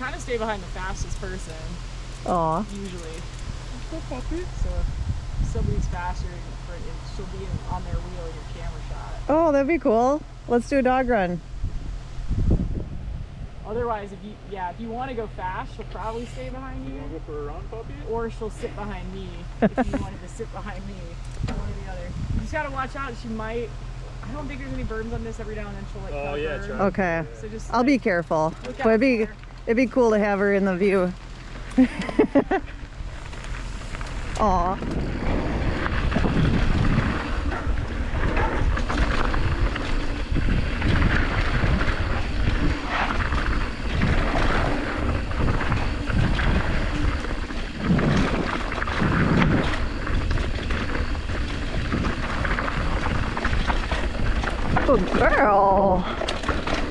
kind of stay behind the fastest person. Aw. Usually. Go puppy. So if somebody's faster, she'll be on their wheel in your camera shot. Oh, that'd be cool. Let's do a dog run. Otherwise, if you want to go fast, she'll probably stay behind you. You want to go for a run, puppy? Or she'll sit behind me if you wanted to sit behind me. One or the other. You just gotta watch out. She might. I don't think there's any berms on this. Every now and then she'll like. Oh yeah, cover. try. Okay. So just. I'll be careful. Look But out for her. it'd be cool to have her in the view. Aw. Good girl.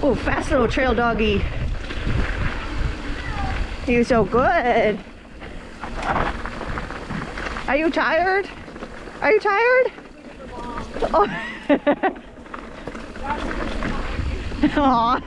Oh, fast little trail doggy. You're so good. Are you tired? Are you tired? Oh. Aw.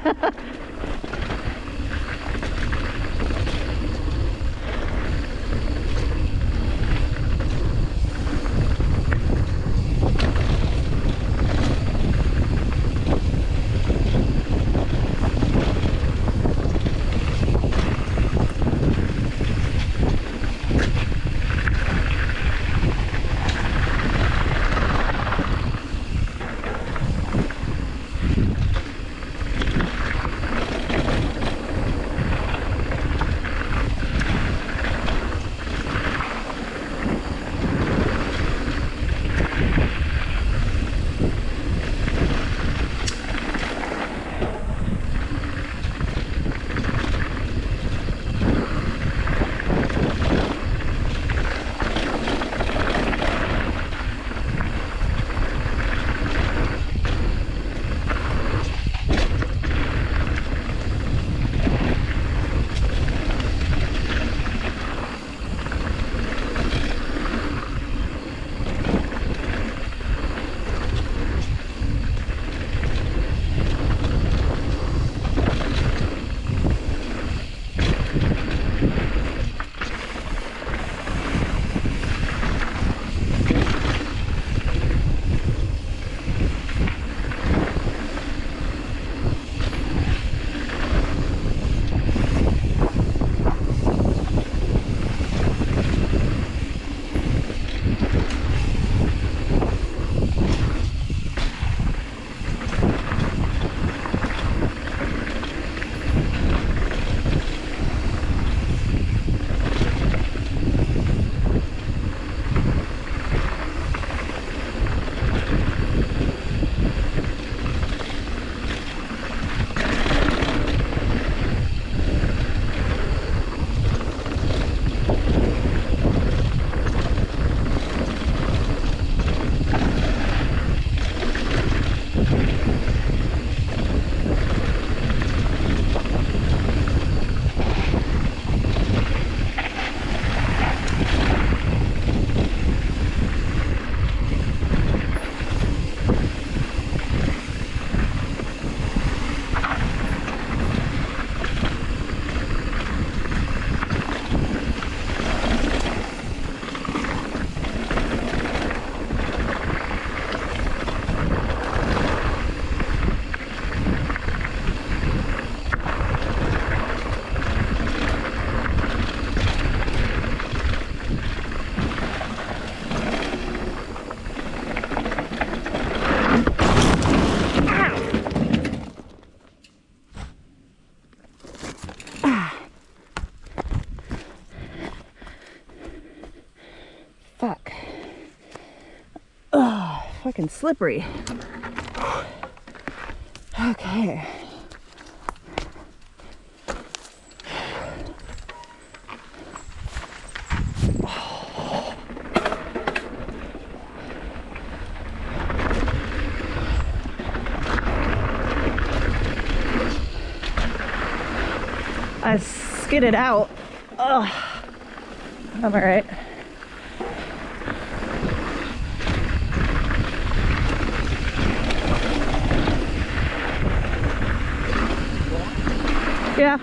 Fuck. Oh, fucking slippery. Okay. I skidded out. Ugh. I'm all right. Yeah.